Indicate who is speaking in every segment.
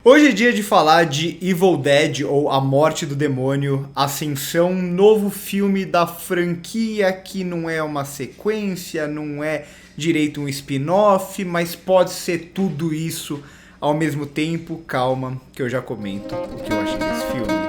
Speaker 1: Hoje é dia de falar de Evil Dead, ou A Morte do Demônio, Ascensão, novo filme da franquia que não é uma sequência, não é direito um spin-off, mas pode ser tudo isso ao mesmo tempo. Calma, que eu já comento o que eu achei desse filme.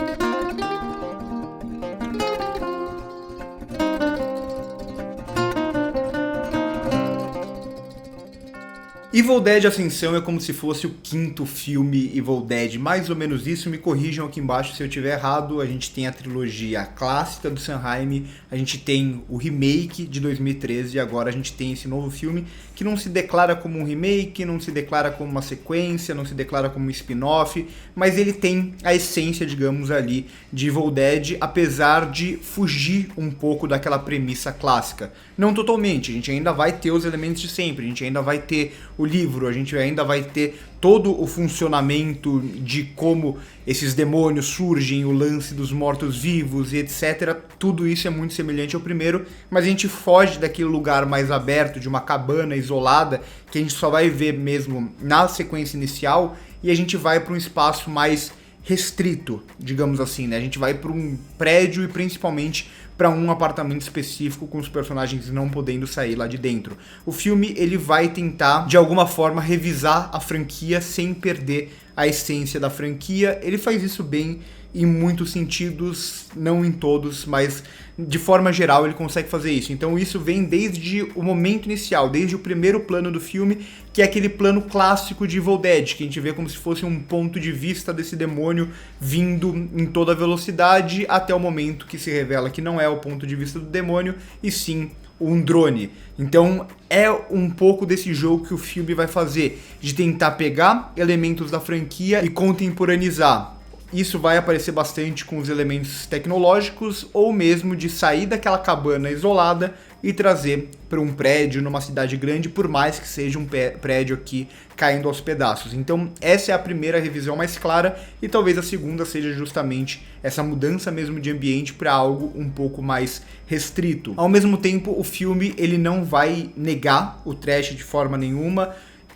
Speaker 1: Evil Dead Ascensão é como se fosse o quinto filme Evil Dead, mais ou menos isso, me corrijam aqui embaixo se eu estiver errado. A gente tem a trilogia clássica do Sam Raimi, a gente tem o remake de 2013 e agora a gente tem esse novo filme que não se declara como um remake, não se declara como uma sequência, não se declara como um spin-off, mas ele tem a essência, digamos ali, de Evil Dead, apesar de fugir um pouco daquela premissa clássica. Não totalmente, a gente ainda vai ter os elementos de sempre, a gente ainda vai ter o livro, a gente ainda vai ter todo o funcionamento de como esses demônios surgem, o lance dos mortos-vivos e etc. Tudo isso é muito semelhante ao primeiro, mas a gente foge daquele lugar mais aberto, de uma cabana isolada, que a gente só vai ver mesmo na sequência inicial, e a gente vai para um espaço mais restrito, digamos assim, né? A gente vai para um prédio e principalmente para um apartamento específico, com os personagens não podendo sair lá de dentro. O filme ele vai tentar de alguma forma revisar a franquia sem perder a essência da franquia. Ele faz isso bem em muitos sentidos, não em todos, mas de forma geral ele consegue fazer isso. Então isso vem desde o momento inicial, desde o primeiro plano do filme, que é aquele plano clássico de Evil Dead, que a gente vê como se fosse um ponto de vista desse demônio vindo em toda velocidade, até o momento que se revela que não é o ponto de vista do demônio, e sim um drone. Então é um pouco desse jogo que o filme vai fazer, de tentar pegar elementos da franquia e contemporaneizar. Isso vai aparecer bastante com os elementos tecnológicos, ou mesmo de sair daquela cabana isolada e trazer para um prédio numa cidade grande, por mais que seja um prédio aqui caindo aos pedaços. Então essa é a primeira revisão mais clara, e talvez a segunda seja justamente essa mudança mesmo de ambiente para algo um pouco mais restrito. Ao mesmo tempo, o filme ele não vai negar o trash de forma nenhuma,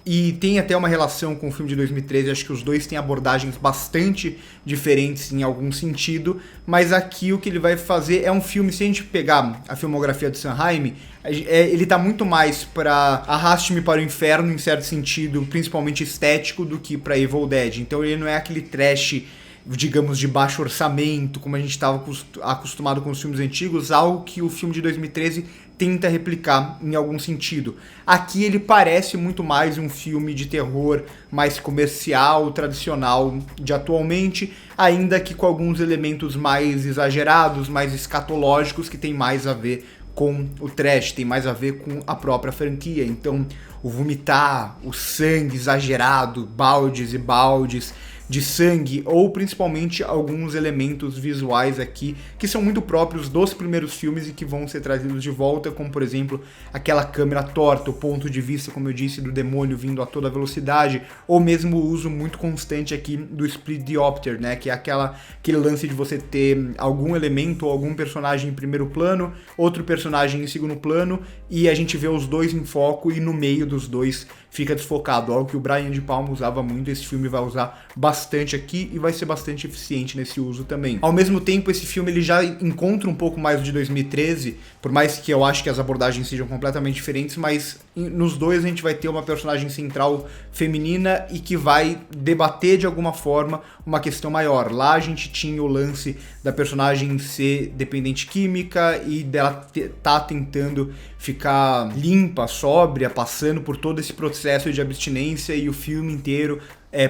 Speaker 1: e tem até uma relação com o filme de 2013, acho que os dois têm abordagens bastante diferentes em algum sentido, mas aqui o que ele vai fazer é um filme, se a gente pegar a filmografia do Sam Raimi, ele tá muito mais para Arraste-me para o Inferno, em certo sentido, principalmente estético, do que para Evil Dead. Então ele não é aquele trash, digamos, de baixo orçamento, como a gente estava acostumado com os filmes antigos, algo que o filme de 2013 tenta replicar em algum sentido. Aqui ele parece muito mais um filme de terror mais comercial, tradicional de atualmente, ainda que com alguns elementos mais exagerados, mais escatológicos, que tem mais a ver com o trash, tem mais a ver com a própria franquia. Então o vomitar, o sangue exagerado, baldes e baldes de sangue, ou principalmente alguns elementos visuais aqui que são muito próprios dos primeiros filmes e que vão ser trazidos de volta, como por exemplo aquela câmera torta, o ponto de vista, como eu disse, do demônio vindo a toda velocidade, ou mesmo o uso muito constante aqui do split diopter, né, que é aquele lance de você ter algum elemento ou algum personagem em primeiro plano, outro personagem em segundo plano, e a gente vê os dois em foco e no meio dos dois fica desfocado, algo que o Brian De Palma usava muito. Esse filme vai usar bastante aqui e vai ser bastante eficiente nesse uso também. Ao mesmo tempo, esse filme ele já encontra um pouco mais do de 2013, por mais que eu acho que as abordagens sejam completamente diferentes, mas nos dois a gente vai ter uma personagem central feminina e que vai debater de alguma forma uma questão maior. Lá a gente tinha o lance da personagem ser dependente química e dela tá tentando ficar limpa, sóbria, passando por todo esse processo de abstinência, e o filme inteiro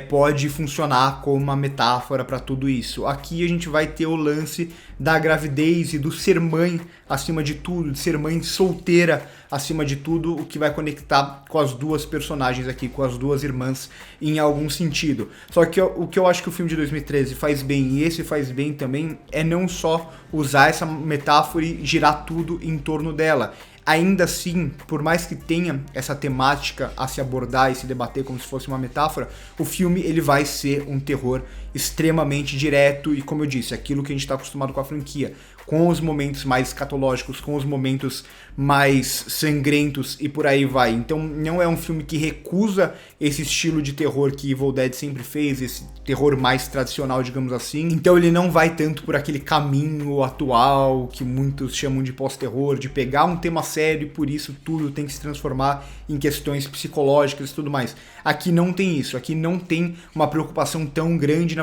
Speaker 1: pode funcionar como uma metáfora para tudo isso. Aqui a gente vai ter o lance da gravidez e do ser mãe acima de tudo, de ser mãe solteira acima de tudo, o que vai conectar com as duas personagens aqui, com as duas irmãs em algum sentido. Só que o que eu acho que o filme de 2013 faz bem, e esse faz bem também, é não só usar essa metáfora e girar tudo em torno dela. Ainda assim, por mais que tenha essa temática a se abordar e se debater como se fosse uma metáfora, o filme ele vai ser um terror extremamente direto e, como eu disse, aquilo que a gente está acostumado com a franquia, com os momentos mais escatológicos, com os momentos mais sangrentos e por aí vai. Então não é um filme que recusa esse estilo de terror que Evil Dead sempre fez, esse terror mais tradicional, digamos assim. Então ele não vai tanto por aquele caminho atual que muitos chamam de pós-terror, de pegar um tema sério e por isso tudo tem que se transformar em questões psicológicas e tudo mais. Aqui não tem isso, aqui não tem uma preocupação tão grande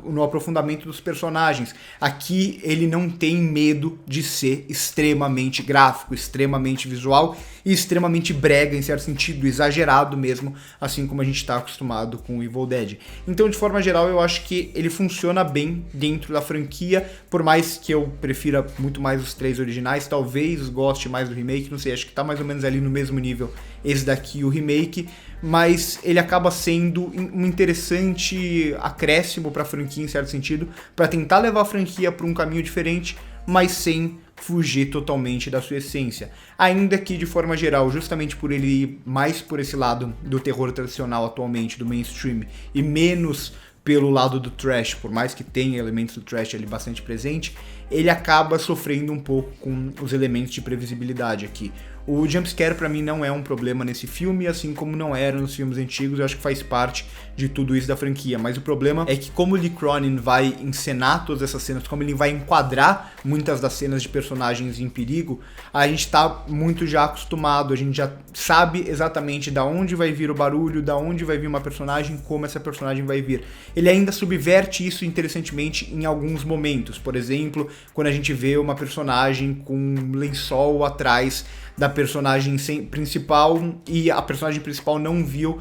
Speaker 1: no aprofundamento dos personagens. Aqui ele não tem medo de ser extremamente gráfico, extremamente visual e extremamente brega, em certo sentido, exagerado mesmo, assim como a gente está acostumado com o Evil Dead. Então, de forma geral, eu acho que ele funciona bem dentro da franquia, por mais que eu prefira muito mais os 3 originais, talvez goste mais do remake, não sei, acho que tá mais ou menos ali no mesmo nível esse daqui, o remake, mas ele acaba sendo um interessante acréscimo para a franquia, em certo sentido, para tentar levar a franquia para um caminho diferente, mas sem fugir totalmente da sua essência. Ainda que, de forma geral, justamente por ele ir mais por esse lado do terror tradicional atualmente, do mainstream, e menos pelo lado do trash, por mais que tenha elementos do trash ali bastante presente, ele acaba sofrendo um pouco com os elementos de previsibilidade aqui. O jumpscare pra mim não é um problema nesse filme, assim como não era nos filmes antigos, eu acho que faz parte de tudo isso da franquia, mas o problema é que como o Lee Cronin vai encenar todas essas cenas, como ele vai enquadrar muitas das cenas de personagens em perigo, a gente tá muito já acostumado, a gente já sabe exatamente da onde vai vir o barulho, da onde vai vir uma personagem, como essa personagem vai vir. Ele ainda subverte isso interessantemente em alguns momentos, por exemplo, quando a gente vê uma personagem com um lençol atrás da personagem principal e a personagem principal não viu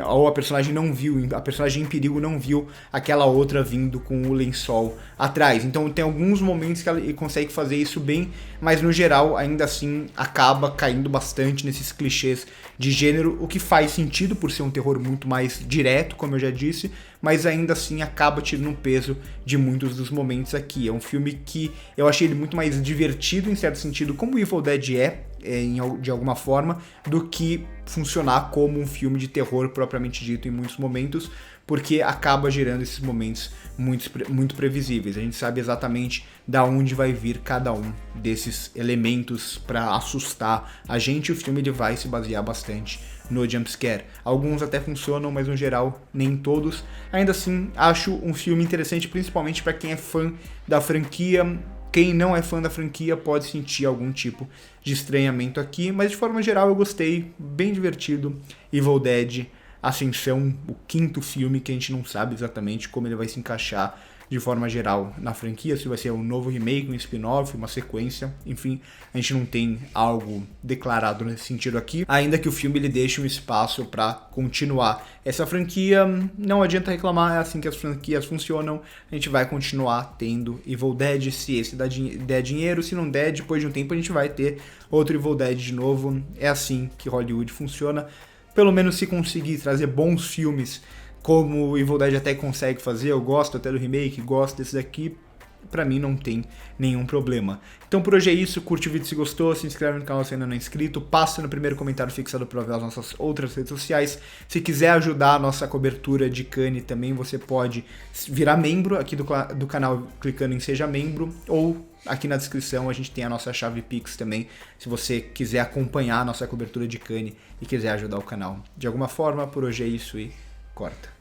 Speaker 1: ou a personagem em perigo não viu aquela outra vindo com o lençol atrás. Então tem alguns momentos que ele consegue fazer isso bem, mas no geral ainda assim acaba caindo bastante nesses clichês de gênero, o que faz sentido por ser um terror muito mais direto, como eu já disse, mas ainda assim acaba tirando um peso de muitos dos momentos aqui. É um filme que eu achei ele muito mais divertido, em certo sentido, como o Evil Dead de alguma forma, do que funcionar como um filme de terror propriamente dito em muitos momentos, porque acaba gerando esses momentos muito previsíveis. A gente sabe exatamente da onde vai vir cada um desses elementos para assustar a gente. O filme ele vai se basear bastante no jumpscare. Alguns até funcionam, mas no geral nem todos. Ainda assim, acho um filme interessante, principalmente para quem é fã da franquia. Quem não é fã da franquia pode sentir algum tipo de estranhamento aqui, mas de forma geral eu gostei, bem divertido. Evil Dead Ascensão, o 5º filme que a gente não sabe exatamente como ele vai se encaixar de forma geral na franquia, se vai ser um novo remake, um spin-off, uma sequência, enfim, a gente não tem algo declarado nesse sentido aqui, ainda que o filme ele deixe um espaço para continuar essa franquia. Não adianta reclamar, é assim que as franquias funcionam, a gente vai continuar tendo Evil Dead, se esse der dinheiro, se não der, depois de um tempo a gente vai ter outro Evil Dead de novo, é assim que Hollywood funciona, pelo menos se conseguir trazer bons filmes como o Evil Dead até consegue fazer, eu gosto até do remake, gosto desse daqui, pra mim não tem nenhum problema. Então por hoje é isso, curte o vídeo se gostou, se inscreve no canal se ainda não é inscrito, passa no primeiro comentário fixado para ver as nossas outras redes sociais. Se quiser ajudar a nossa cobertura de Cannes também, você pode virar membro aqui do canal clicando em Seja Membro, ou aqui na descrição a gente tem a nossa chave Pix também, se você quiser acompanhar a nossa cobertura de Cannes e quiser ajudar o canal de alguma forma. Por hoje é isso e corta.